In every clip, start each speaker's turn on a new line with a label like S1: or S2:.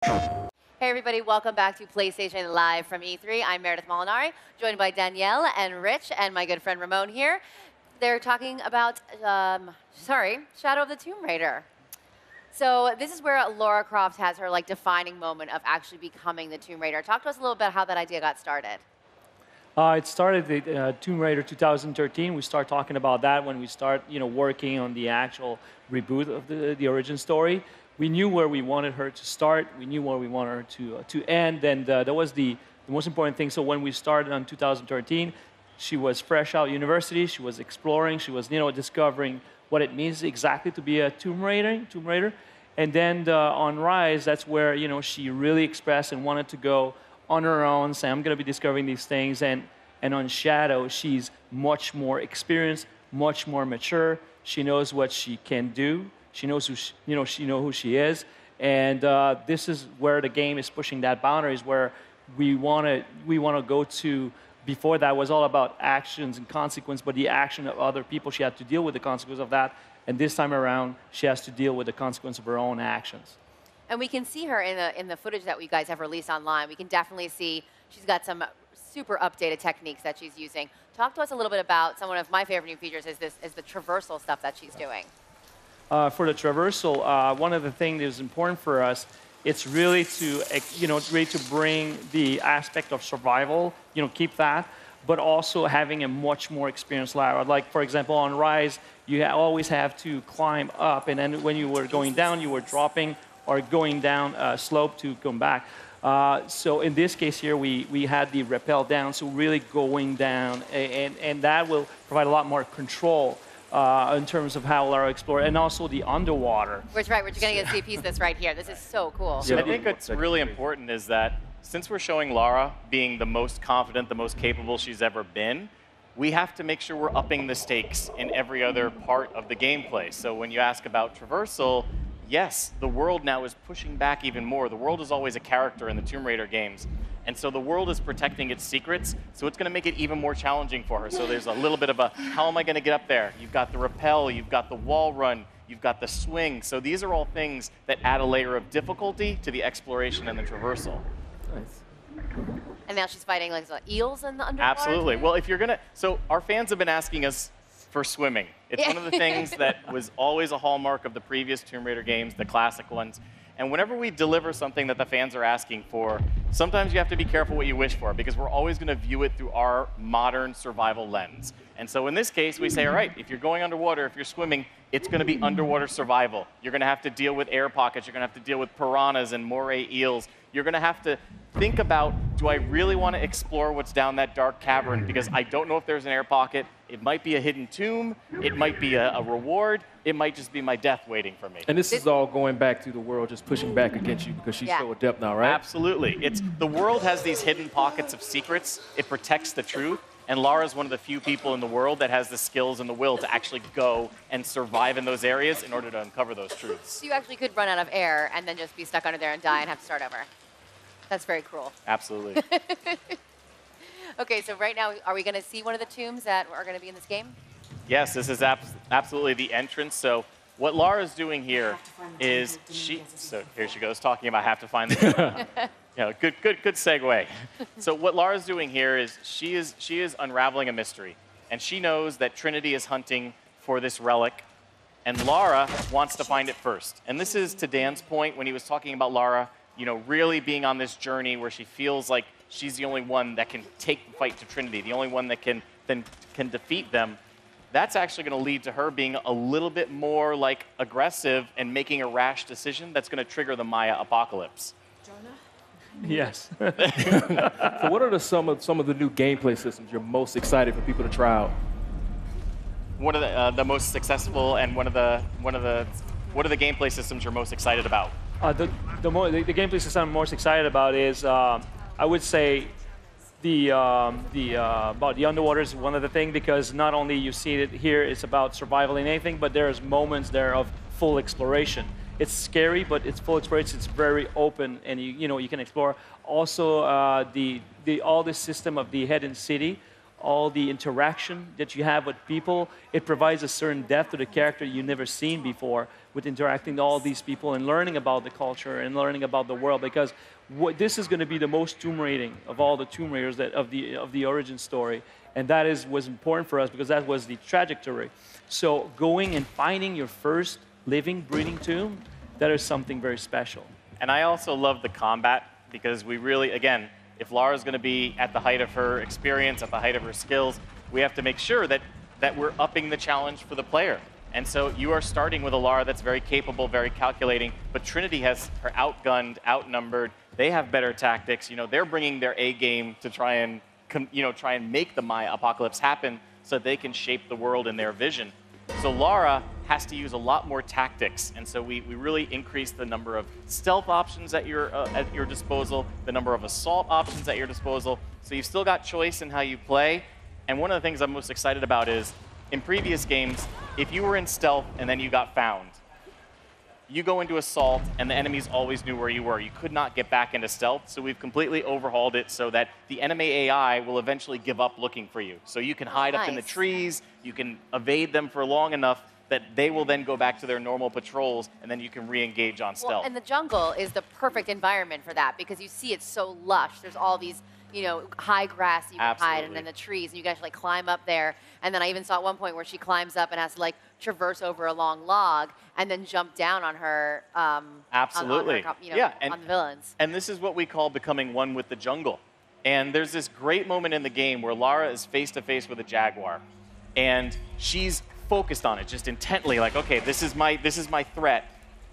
S1: Hey everybody, welcome back to PlayStation Live from E3. I'm Meredith Molinari, joined by Danielle and Rich and my good friend Ramon here. They're talking about, Shadow of the Tomb Raider. So this is where Lara Croft has her defining moment of actually becoming the Tomb Raider. Talk to us a little bit how that idea got started.
S2: It started with Tomb Raider 2013. We start talking about that when we start, working on the actual reboot of the origin story. We knew where we wanted her to start. We knew where we wanted her to end, and that was the most important thing. So when we started in 2013, she was fresh out of university. She was exploring. She was, discovering what it means exactly to be a Tomb Raider. And then on Rise, that's where she really expressed and wanted to go on her own, say, I'm going to be discovering these things. And on Shadow, she's much more experienced, much more mature. She knows what she can do. She knows who she is. And this is where the game is pushing that boundaries, where we want to go to. Before that was all about actions and consequence, but the action of other people, she had to deal with the consequence of that. And this time around, she has to deal with the consequence of her own actions.
S1: And we can see her in the footage that we guys have released online. We can definitely see she's got some super updated techniques that she's using. Talk to us a little bit about one of my favorite new features is the traversal stuff that she's doing.
S2: For the traversal, one of the things that is important for us, it's really to to bring the aspect of survival, keep that, but also having a much more experienced Lara. Like for example, on Rise, you always have to climb up, and then when you were going down, you were dropping or going down a slope to come back. So in this case here, we had the rappel down, so really going down, and that will provide a lot more control in terms of how Lara explored, and also the underwater.
S1: Which, right, we're going to get to see a piece of this right here. This is so cool.
S3: Yeah. I think what's really important is that since we're showing Lara being the most confident, the most capable she's ever been, we have to make sure we're upping the stakes in every other part of the gameplay. So when you ask about traversal, yes, the world now is pushing back even more. The world is always a character in the Tomb Raider games. And so the world is protecting its secrets, so it's going to make it even more challenging for her. So there's a little bit of a, how am I going to get up there? You've got the rappel, you've got the wall run, you've got the swing. So these are all things that add a layer of difficulty to the exploration and the traversal.
S2: Nice.
S1: And now she's fighting eels in the underwater?
S3: Absolutely. Well, if you're going to, so our fans have been asking us for swimming. It's one of the things that was always a hallmark of the previous Tomb Raider games, the classic ones. And whenever we deliver something that the fans are asking for, sometimes you have to be careful what you wish for, because we're always going to view it through our modern survival lens. And so in this case, we say, all right, if you're going underwater, if you're swimming, it's going to be underwater survival. You're going to have to deal with air pockets. You're going to have to deal with piranhas and moray eels. You're going to have to think about, do I really want to explore what's down that dark cavern? Because I don't know if there's an air pocket. It might be a hidden tomb. It might be a reward. It might just be my death waiting for me.
S4: And this is all going back to the world just pushing back against you because she's so adept now, right?
S3: Absolutely. The world has these hidden pockets of secrets. It protects the truth. And Lara's one of the few people in the world that has the skills and the will to actually go and survive in those areas in order to uncover those truths.
S1: So you actually could run out of air and then just be stuck under there and die and have to start over. That's very cruel.
S3: Absolutely.
S1: Okay, so right now, are we going to see one of the tombs that are going to be in this game?
S3: Yes, this is absolutely the entrance. So what Lara's doing here is so here she goes talking about have to find the good segue. So what Lara's doing here is she is unraveling a mystery, and she knows that Trinity is hunting for this relic, and Lara wants to find it first. And this is to Dan's point when he was talking about Lara, really being on this journey where she feels like she's the only one that can take the fight to Trinity, the only one that can defeat them. That's actually going to lead to her being a little bit more aggressive and making a rash decision that's going to trigger the Maya apocalypse.
S4: Jonah?
S2: Yes.
S4: So what are some of the new gameplay systems you're most excited for people to try out?
S3: What are the most successful, and what are the gameplay systems you're most excited about?
S2: The gameplay system I'm most excited about is, I would say, about the underwater is one of the things, because not only you see it here, it's about survival and anything, but there's moments there of full exploration. It's scary, but it's full exploration. It's very open, and you can explore. Also, all the system of the hidden city all the interaction that you have with people. It provides a certain depth to the character you've never seen before with interacting with all these people and learning about the culture and learning about the world, because this is going to be the most Tomb Raiding of all the Tomb Raiders of the origin story. And that was important for us because that was the trajectory. So going and finding your first living, breathing tomb, that is something very special.
S3: And I also love the combat because we really, again, if Lara's going to be at the height of her experience, at the height of her skills, we have to make sure that we're upping the challenge for the player. And so you are starting with a Lara that's very capable, very calculating, but Trinity has her outgunned, outnumbered. They have better tactics. You know, they're bringing their A game to try and make the Maya apocalypse happen so they can shape the world in their vision. So Lara has to use a lot more tactics, and so we really increase the number of stealth options at your disposal, the number of assault options at your disposal. So you've still got choice in how you play. And one of the things I'm most excited about is, in previous games, if you were in stealth and then you got found, you go into assault and the enemies always knew where you were. You could not get back into stealth, so we've completely overhauled it so that the enemy AI will eventually give up looking for you. So you can hide up in the trees, you can evade them for long enough that they will then go back to their normal patrols, and then you can re-engage on stealth.
S1: Well, and the jungle is the perfect environment for that because you see it's so lush. There's all these, you know, high grass you can hide, and then the trees, and you guys like climb up there. And then I even saw at one point where she climbs up and has to like traverse over a long log and then jump down on her.
S3: Absolutely.
S1: On her, on the villains.
S3: And this is what we call becoming one with the jungle. And there's this great moment in the game where Lara is face to face with a jaguar, and she's focused on it just intently, like, okay, this is my threat.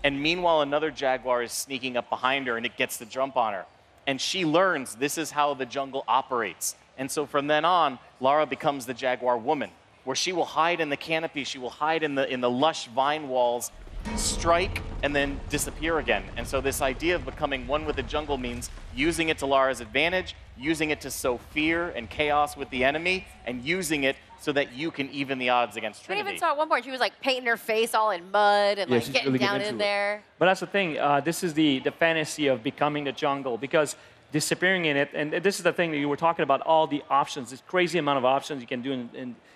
S3: And meanwhile, another jaguar is sneaking up behind her, and it gets the jump on her. And she learns this is how the jungle operates. And so from then on, Lara becomes the jaguar woman, where she will hide in the canopy, she will hide in the lush vine walls, strike, and then disappear again. And so this idea of becoming one with the jungle means using it to Lara's advantage, using it to sow fear and chaos with the enemy, and using it so that you can even the odds against Trinity.
S1: I even saw at one point she was like painting her face all in mud and like getting down in there.
S2: But that's the thing. This is the fantasy of becoming the jungle, because disappearing in it, and this is the thing that you were talking about, all the options, this crazy amount of options you can do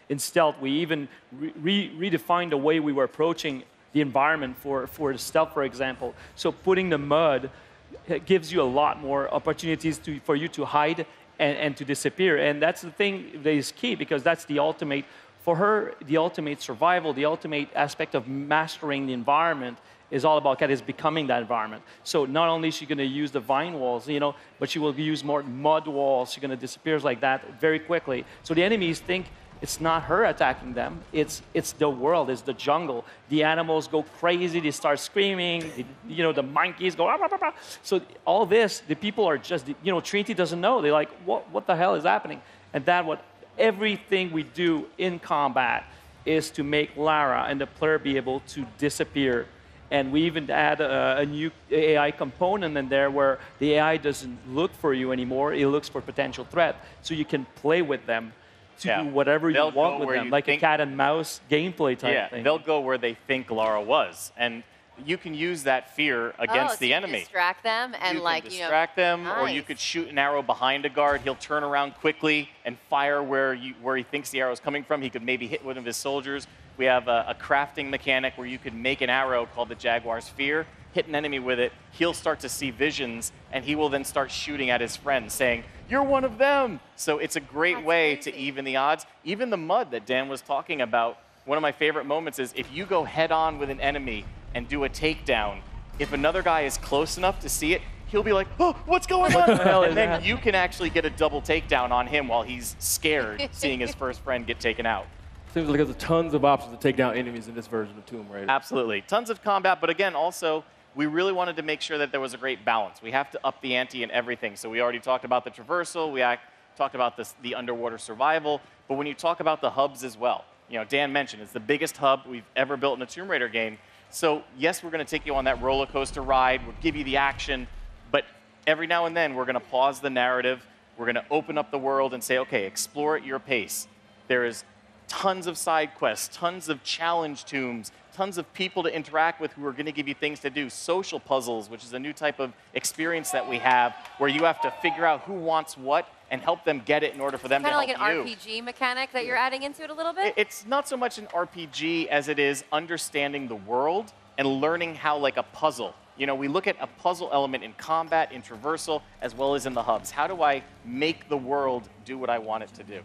S2: in stealth. We even redefined the way we were approaching the environment for the stealth, for example. So putting the mud gives you a lot more opportunities for you to hide and to disappear. And that's the thing that is key, because that's the ultimate, for her, the ultimate survival, the ultimate aspect of mastering the environment is all about is becoming that environment. So not only is she going to use the vine walls, you know, but she will use more mud walls. She's going to disappear like that very quickly. So the enemies think it's not her attacking them. It's the world. It's the jungle. The animals go crazy. They start screaming. The monkeys go. Ah, ah, ah, ah. So all this, the people are just, Trinity doesn't know. They're like, what the hell is happening? And everything we do in combat is to make Lara and the player be able to disappear. And we even add a new AI component in there where the AI doesn't look for you anymore. It looks for potential threat. So you can play with them to do whatever you want with them, like a cat and mouse gameplay type thing.
S3: They'll go where they think Lara was. And you can use that fear against the enemy.
S1: Distract them and
S3: distract them, or you could shoot an arrow behind a guard. He'll turn around quickly and fire where he thinks the arrow is coming from. He could maybe hit one of his soldiers. We have a crafting mechanic where you could make an arrow called the Jaguar's Fear, hit an enemy with it. He'll start to see visions, and he will then start shooting at his friends, saying, "You're one of them." So it's a great way to even the odds. Even the mud that Dan was talking about, one of my favorite moments is if you go head on with an enemy and do a takedown, if another guy is close enough to see it, he'll be like, "Oh, what's going on?" And then you can actually get a double takedown on him while he's scared, seeing his first friend get taken out.
S4: Seems like there's tons of options to take down enemies in this version of Tomb Raider.
S3: Absolutely. Tons of combat, but again, also, we really wanted to make sure that there was a great balance. We have to up the ante in everything. So we already talked about the traversal, we talked about the underwater survival, but when you talk about the hubs as well, Dan mentioned, it's the biggest hub we've ever built in a Tomb Raider game. So yes, we're going to take you on that roller coaster ride, we'll give you the action, but every now and then we're going to pause the narrative, we're going to open up the world and say, okay, explore at your pace. There is tons of side quests, tons of challenge tombs, tons of people to interact with who are going to give you things to do. Social puzzles, which is a new type of experience that we have, where you have to figure out who wants what and help them get it in order for them to
S1: Kind
S3: help
S1: of like
S3: you.
S1: an RPG mechanic that you're adding into it a little bit?
S3: It's not so much an RPG as it is understanding the world and learning how, like a puzzle. You know, we look at a puzzle element in combat, in traversal, as well as in the hubs. How do I make the world do what I want it to do?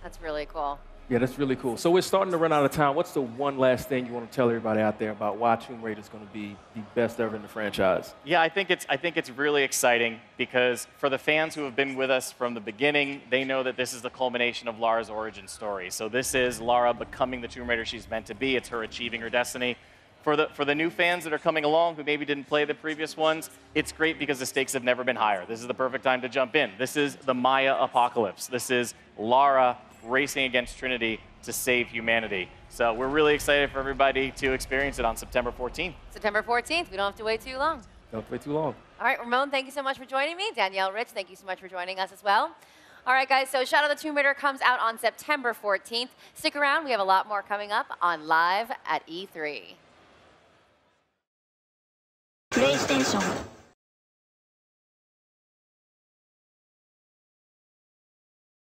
S1: That's really cool.
S4: Yeah, that's really cool. So we're starting to run out of time. What's the one last thing you want to tell everybody out there about why Tomb Raider is going to be the best ever in the franchise?
S3: Yeah, I think it's really exciting because for the fans who have been with us from the beginning, they know that this is the culmination of Lara's origin story. So this is Lara becoming the Tomb Raider she's meant to be. It's her achieving her destiny. For the new fans that are coming along who maybe didn't play the previous ones, it's great because the stakes have never been higher. This is the perfect time to jump in. This is the Maya apocalypse. This is Lara racing against Trinity to save humanity. So we're really excited for everybody to experience it on September 14th.
S1: September 14th. We don't have to wait too long.
S4: Don't wait too long.
S1: All right, Ramon, thank you so much for joining me. Danielle, Rich, thank you so much for joining us as well. All right, guys, so Shadow of the Tomb Raider comes out on September 14th. Stick around. We have a lot more coming up on Live at E3.
S5: PlayStation